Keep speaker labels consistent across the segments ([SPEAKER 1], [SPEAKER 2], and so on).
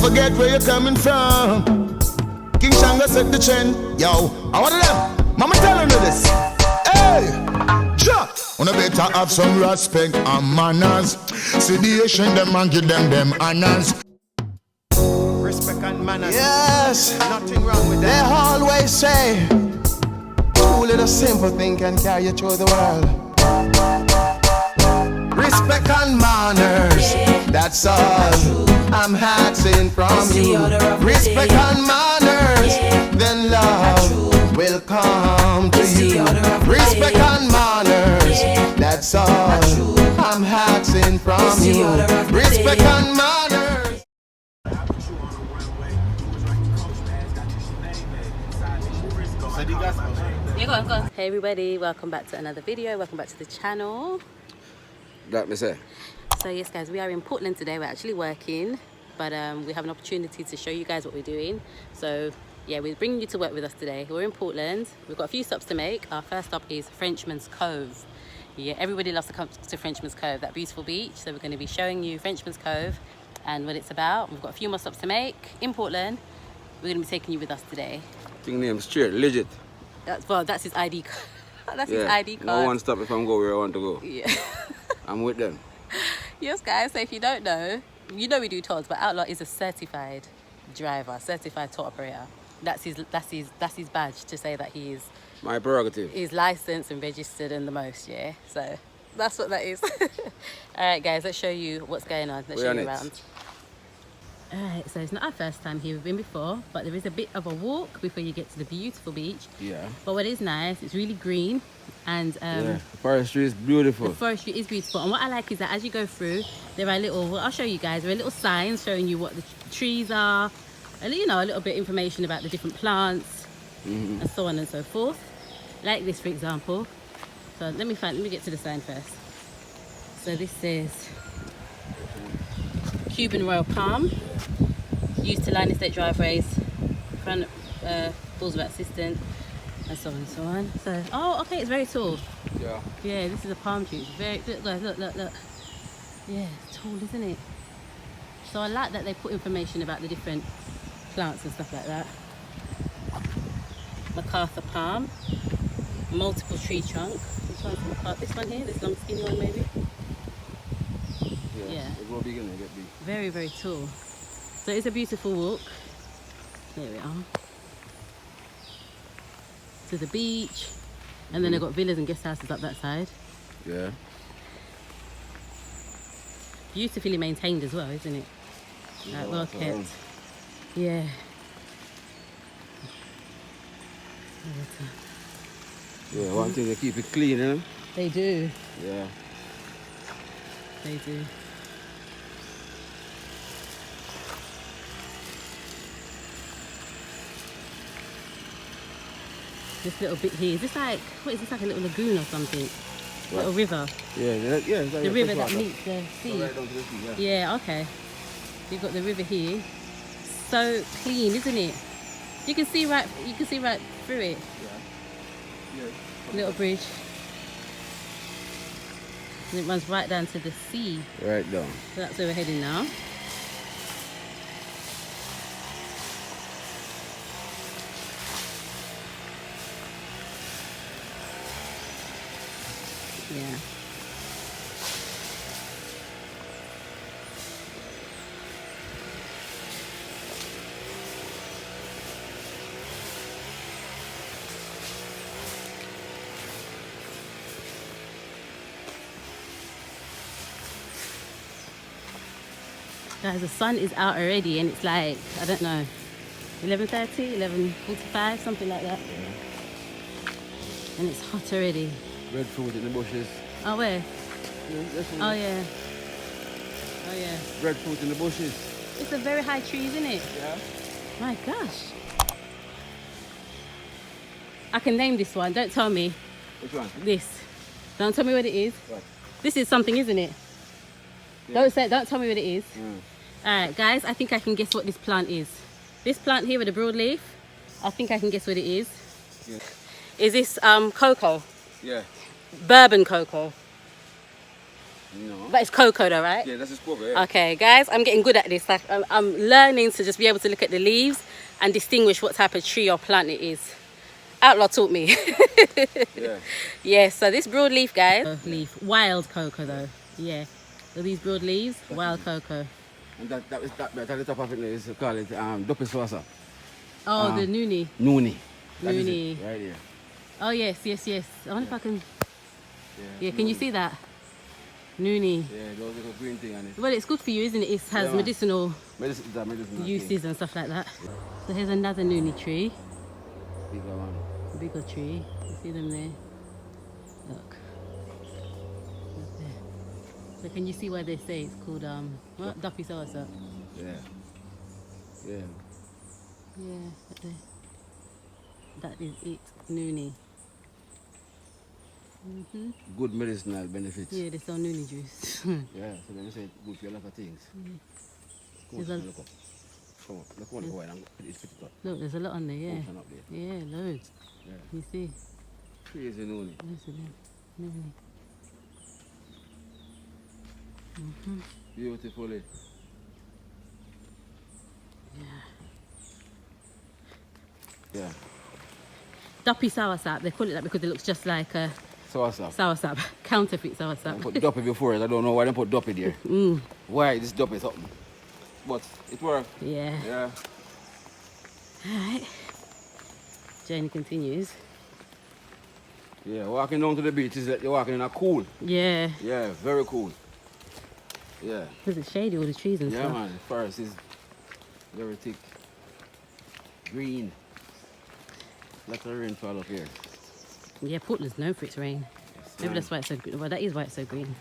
[SPEAKER 1] forget where you're coming from. King Shango set the trend. Yo, I want them. Mama telling you this. Hey, ja. Wanna better have some respect and manners. See the Asian them and give them honors.
[SPEAKER 2] Respect and manners.
[SPEAKER 1] Yes,
[SPEAKER 2] Nothing wrong with
[SPEAKER 1] they
[SPEAKER 2] that.
[SPEAKER 1] always say, too little simple thing can carry you through the world. Respect and manners, that's all I'm asking from you. Respect and manners, then love will come to you. Respect and manners, that's all I'm asking from you. Respect and manners.
[SPEAKER 3] Hey everybody, welcome back to another video. Welcome back to the channel.
[SPEAKER 4] That me say.
[SPEAKER 3] So yes guys, we are in Portland today. We're actually working, but we have an opportunity to show you guys what we're doing. So yeah, we're bringing you to work with us today. We're in Portland. We've got a few stops to make. Our first stop is Frenchman's Cove. Yeah, everybody loves to come to Frenchman's Cove, that beautiful beach. So we're going to be showing you Frenchman's Cove and what it's about. We've got a few more stops to make in Portland. We're going to be taking you with us today.
[SPEAKER 4] Thing name straight, legit.
[SPEAKER 3] That's his ID card. That's his ID card.
[SPEAKER 4] No one stop if I'm go where I want to go.
[SPEAKER 3] Yeah.
[SPEAKER 4] I'm with them.
[SPEAKER 3] Yes guys, so if you don't know, you know we do tours, but Outlaw is a certified driver, certified tour operator. That's his badge to say that he is
[SPEAKER 4] My prerogative.
[SPEAKER 3] He's licensed and registered and the most, yeah. So that's what that is. Alright guys, let's show you what's going on. Let's show you around. Alright, so it's not our first time here, we've been before, but there is a bit of a walk before you get to the beautiful beach.
[SPEAKER 4] Yeah.
[SPEAKER 3] But what is nice, it's really green and
[SPEAKER 4] yeah, the forestry is beautiful.
[SPEAKER 3] The forestry is beautiful, and what I like is that as you go through, there are I'll show you guys, there are little signs showing you what the trees are, and you know, a little bit of information about the different plants and so on and so forth. Like this, for example. So let me get to the sign first. So this says Cuban Royal Palm, used to line estate driveways, front balls of assistance, and so on and so on. So, oh, okay, it's very tall.
[SPEAKER 4] Yeah.
[SPEAKER 3] Yeah, this is a palm tree. It's very, look guys, look. Yeah, it's tall, isn't it? So I like that they put information about the different plants and stuff like that. MacArthur palm, multiple tree trunk. Which one's MacArthur? This one here, this long skinny one maybe? Yeah.
[SPEAKER 4] It will begin to get big.
[SPEAKER 3] Very, very tall. So it's a beautiful walk. There we are. To the beach. And then they've got villas and guest houses up that side.
[SPEAKER 4] Yeah.
[SPEAKER 3] Beautifully maintained as well, isn't it? Like, well kept. Yeah.
[SPEAKER 4] Yeah, one thing, they keep it clean, you know?
[SPEAKER 3] They do.
[SPEAKER 4] Yeah.
[SPEAKER 3] They do. This little bit here, is this like, what is this, like a little lagoon or something? What? Little river?
[SPEAKER 4] Yeah, it's like
[SPEAKER 3] the river that meets the sea.
[SPEAKER 4] Right down to the sea,
[SPEAKER 3] yeah, okay. You've got the river here. So clean, isn't it? You can see right through it.
[SPEAKER 4] Yeah.
[SPEAKER 3] Little bridge. And it runs right down to the sea.
[SPEAKER 4] Right down.
[SPEAKER 3] So that's where we're heading now. Yeah. Guys, the sun is out already and it's like, I don't know, 11:30, 11:45, something like that. Yeah. And it's hot already.
[SPEAKER 4] Breadfruit in the bushes.
[SPEAKER 3] Oh, where?
[SPEAKER 4] Yeah,
[SPEAKER 3] oh, yeah. Oh, yeah.
[SPEAKER 4] Breadfruit in the bushes.
[SPEAKER 3] It's a very high tree, isn't it?
[SPEAKER 4] Yeah.
[SPEAKER 3] My gosh. I can name this one. Don't tell me.
[SPEAKER 4] Which one?
[SPEAKER 3] This. Don't tell me what it is.
[SPEAKER 4] What?
[SPEAKER 3] This is something, isn't it? Yeah. Don't tell me what it is. Alright, guys, I think I can guess what this plant is. This plant here with the broadleaf, I think I can guess what it is.
[SPEAKER 4] Yeah.
[SPEAKER 3] Is this cocoa?
[SPEAKER 4] Yeah.
[SPEAKER 3] Bourbon cocoa.
[SPEAKER 4] No.
[SPEAKER 3] But it's cocoa though, right?
[SPEAKER 4] Yeah, that's his cocoa, yeah.
[SPEAKER 3] Okay, guys, I'm getting good at this. Like, I'm learning to just be able to look at the leaves and distinguish what type of tree or plant it is. Outlaw taught me.
[SPEAKER 4] Yeah.
[SPEAKER 3] Yeah, so this broadleaf, guys. Leaf, wild cocoa though. Yeah. So these broad leaves, wild cocoa.
[SPEAKER 4] And that at the top of it is call it Duppy Swassa.
[SPEAKER 3] Oh, the noonie.
[SPEAKER 4] Noonie. That is
[SPEAKER 3] Noonie.
[SPEAKER 4] it, right here.
[SPEAKER 3] Oh, yes. I wonder if I can... Yeah, can you see that? Noonie.
[SPEAKER 4] Yeah, those little green thing on it.
[SPEAKER 3] Well, it's good for you, isn't it? It has
[SPEAKER 4] Yeah,
[SPEAKER 3] medicinal
[SPEAKER 4] medicinal
[SPEAKER 3] uses
[SPEAKER 4] thing.
[SPEAKER 3] and stuff like that. So here's another noonie tree.
[SPEAKER 4] Bigger one.
[SPEAKER 3] Bigger tree. You see them there? Look. There. So can you see why they say it's called what? Duppy Soursop?
[SPEAKER 4] Yeah. Yeah.
[SPEAKER 3] Yeah, right there. That is it, noonie.
[SPEAKER 4] Good medicinal benefits.
[SPEAKER 3] Yeah, they sell noonie juice.
[SPEAKER 4] Yeah, so then we say it's good for a lot of things. Come
[SPEAKER 3] There's
[SPEAKER 4] on,
[SPEAKER 3] a-
[SPEAKER 4] look up. Come on, look on the wine and put it up.
[SPEAKER 3] Look, there's a lot on there, yeah.
[SPEAKER 4] Open up there.
[SPEAKER 3] Yeah, loads.
[SPEAKER 4] Yeah.
[SPEAKER 3] You see?
[SPEAKER 4] Crazy noonie.
[SPEAKER 3] Loads of them. Noonie.
[SPEAKER 4] Beautifully. Yeah.
[SPEAKER 3] Duppy soursop, they call it that because it looks just like a
[SPEAKER 4] Swassa.
[SPEAKER 3] soursop, counterfeit
[SPEAKER 4] I
[SPEAKER 3] soursop.
[SPEAKER 4] put Duppy before it. I don't know why they put Duppy there. Why this Duppy something? But it worked.
[SPEAKER 3] Yeah.
[SPEAKER 4] Yeah.
[SPEAKER 3] Alright. Journey continues.
[SPEAKER 4] Yeah, walking down to the beach is like you're walking in a cool.
[SPEAKER 3] Yeah.
[SPEAKER 4] Yeah, very cool. Yeah.
[SPEAKER 3] Because it's shady, all the trees and
[SPEAKER 4] Yeah,
[SPEAKER 3] stuff.
[SPEAKER 4] man. Forest is very thick. Green. Lots of rainfall up here.
[SPEAKER 3] Yeah, Portland's known for its rain. Maybe
[SPEAKER 4] man.
[SPEAKER 3] that's why it's so green. Well, that is why it's so green.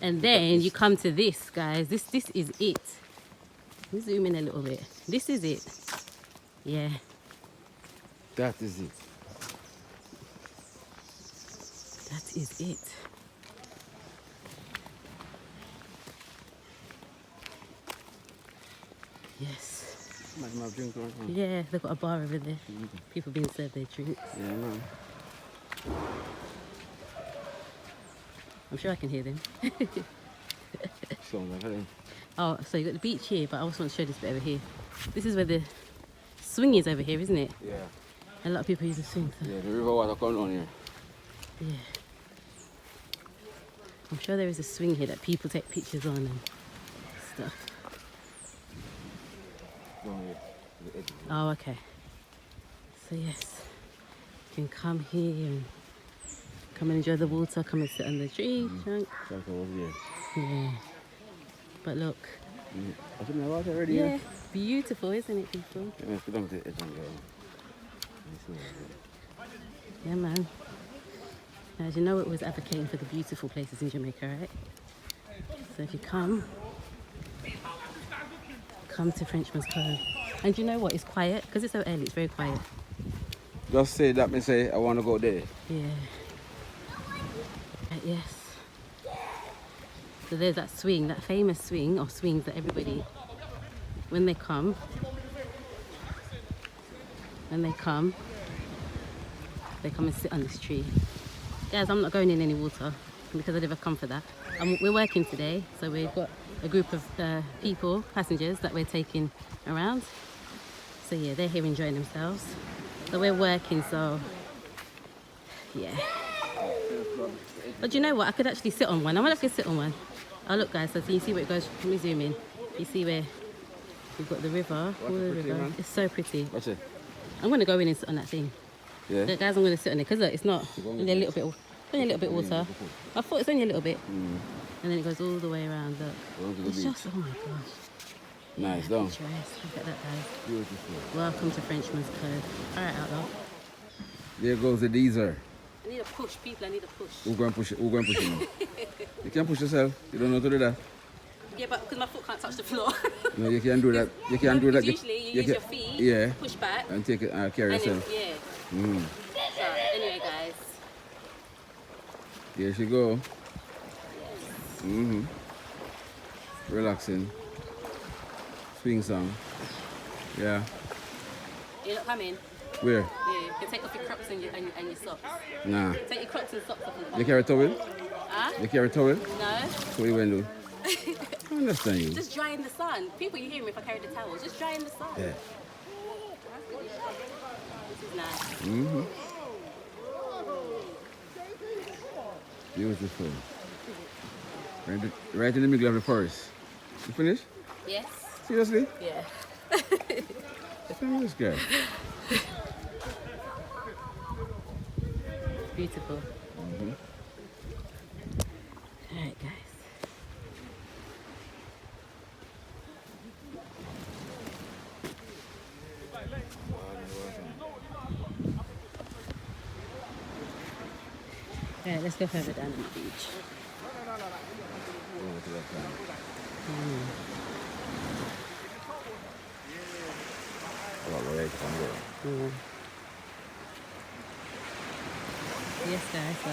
[SPEAKER 3] And then you come to this, guys. This is it. Let me zoom in a little bit. This is it. Yeah.
[SPEAKER 4] That is it.
[SPEAKER 3] That is it. Yes.
[SPEAKER 4] Might have drink or something.
[SPEAKER 3] Yeah, they've got a bar over there. People being served their drinks.
[SPEAKER 4] Yeah, man.
[SPEAKER 3] I'm sure I can hear them.
[SPEAKER 4] Sounds like it.
[SPEAKER 3] Oh, so you got the beach here, but I also want to show this bit over here. This is where the swing is over here, isn't it?
[SPEAKER 4] Yeah.
[SPEAKER 3] A lot of people use the swing. So
[SPEAKER 4] Yeah, the river water comes down here.
[SPEAKER 3] yeah. I'm sure there is a swing here that people take pictures on and stuff.
[SPEAKER 4] Down here. To the edge.
[SPEAKER 3] Oh, okay. So yes, you can come here and come and enjoy the water, come and sit on the tree trunk.
[SPEAKER 4] Shelter was there.
[SPEAKER 3] Yeah. But look,
[SPEAKER 4] I think my water already
[SPEAKER 3] yeah,
[SPEAKER 4] here.
[SPEAKER 3] beautiful, isn't it, people?
[SPEAKER 4] Yeah, let's go down to the edge and go.
[SPEAKER 3] Yeah, man. Now, as you know, it was advocating for the beautiful places in Jamaica, right? So if you come to Frenchman's Cove. And you know what? It's quiet because it's so early. It's very quiet.
[SPEAKER 4] Just say that, me say I want to go there.
[SPEAKER 3] Yeah. Yes. So there's that swing, that famous swing or swings that everybody, when they come and sit on this tree. Guys, I'm not going in any water because I never come for that. We're working today, so we've got a group of people, passengers that we're taking around. So yeah, they're here enjoying themselves. So we're working, so yeah. But you know what? I could actually sit on one. I wonder if I could sit on one. Oh look, guys, so you see where it goes. Let me zoom in. You see where we've got the river, all the river.
[SPEAKER 4] Man.
[SPEAKER 3] It's so pretty.
[SPEAKER 4] Watch it.
[SPEAKER 3] I'm gonna go in and sit on that thing.
[SPEAKER 4] Yeah.
[SPEAKER 3] Look, guys, I'm gonna sit on it because it's not only a little bit. Only a little bit water. I thought it's only a little bit. And then it goes all the way around. Look. It's just, oh my gosh.
[SPEAKER 4] Nice,
[SPEAKER 3] Yeah,
[SPEAKER 4] down.
[SPEAKER 3] picturesque. Look at that, guys.
[SPEAKER 4] Beautiful.
[SPEAKER 3] Welcome to Frenchman's Cove. All right, Outlaw.
[SPEAKER 4] There goes the Deezer.
[SPEAKER 3] I need a push, people. I need a push.
[SPEAKER 4] Who going to push it? Who going to push it now? You can push yourself. You don't know how to do that.
[SPEAKER 3] Yeah, but because my foot can't touch the floor.
[SPEAKER 4] No, you can do that. You can do that.
[SPEAKER 3] Usually, you use your feet.
[SPEAKER 4] Yeah.
[SPEAKER 3] Push back.
[SPEAKER 4] And take it carry
[SPEAKER 3] And
[SPEAKER 4] yourself.
[SPEAKER 3] yeah. So anyway, guys.
[SPEAKER 4] Here she go. Relaxing. Swing song. Yeah.
[SPEAKER 3] You're not coming.
[SPEAKER 4] Where?
[SPEAKER 3] Yeah. You can take off your crocs and your socks.
[SPEAKER 4] Nah.
[SPEAKER 3] Take your crocs and socks off. And
[SPEAKER 4] You carry a towel?
[SPEAKER 3] Huh?
[SPEAKER 4] You carry a towel?
[SPEAKER 3] No.
[SPEAKER 4] So what you want to do? I understand you.
[SPEAKER 3] Just dry in the sun. People, you hear me if I carry the towels. Just dry in the sun.
[SPEAKER 4] Yeah.
[SPEAKER 3] This is nice.
[SPEAKER 4] Mm-hmm. Beautiful. Right in the middle of the forest. You finished?
[SPEAKER 3] Yes.
[SPEAKER 4] Seriously?
[SPEAKER 3] Yeah.
[SPEAKER 4] Look at this guy.
[SPEAKER 3] Beautiful.
[SPEAKER 4] Mm-hmm.
[SPEAKER 3] Alright, guys. Alright, let's go further down on the beach.
[SPEAKER 4] Over to that side. Oh, right from there.
[SPEAKER 3] Yes, guys. So,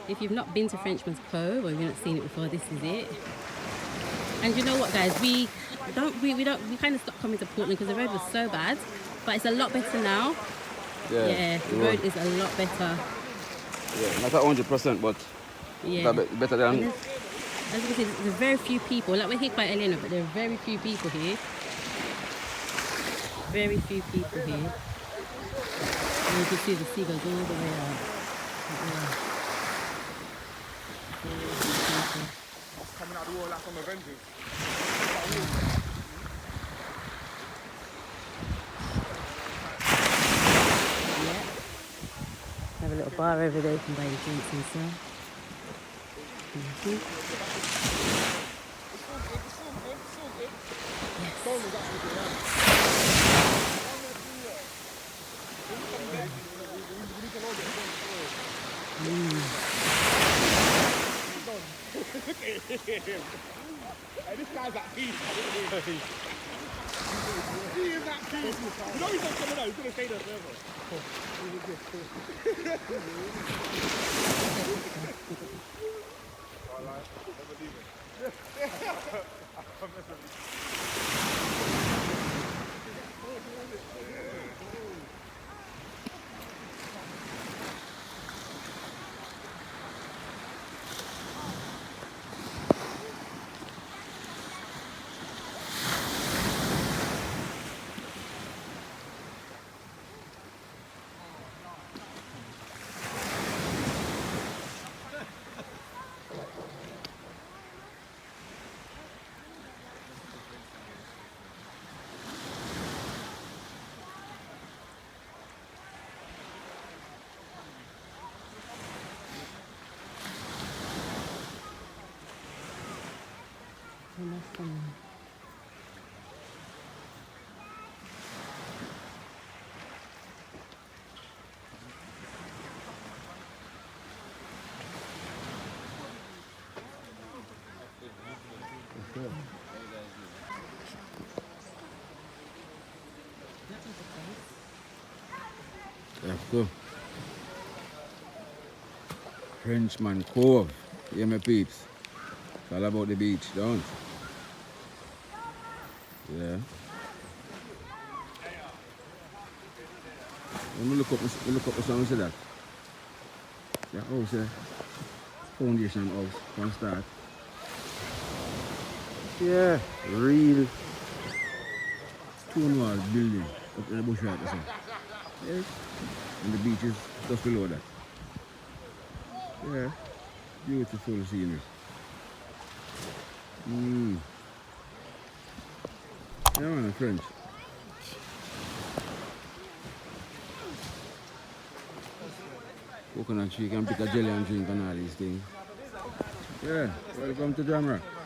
[SPEAKER 3] if you've not been to Frenchman's Cove or you've not seen it before, this is it. And you know what, guys? We kind of stopped coming to Portland because the road was so bad, but it's a lot better now. Yeah, the road is a lot better.
[SPEAKER 4] Yeah, not 100%, but
[SPEAKER 3] Yeah,
[SPEAKER 4] better than.
[SPEAKER 3] as you can see, there's very few people. Like we're here quite early, but there are very few people here. Very few people here. And you can see the sea goes all the way out. Yeah.
[SPEAKER 2] Coming out the wall like from Avengers.
[SPEAKER 3] Yeah. Have a little bar over there, you can buy your drinks and stuff.
[SPEAKER 2] Hey, this guy's at peace. He is at peace. You know he's not coming out. He's going to stay there forever. Alright, never leave it.
[SPEAKER 4] Let's go. Frenchman Cove. Yeah, my peeps. It's all about the beach, don't it? Yeah. When we look up the song, see that? The house, foundation house, from start. Yeah, real stone wall building up in the bush right there. Yes. And the beach is just below that. Yeah, beautiful scenery. Yeah, man, French. Coconut tree, you can pick a jelly and drink and all these things. Yeah, welcome to Jamaica.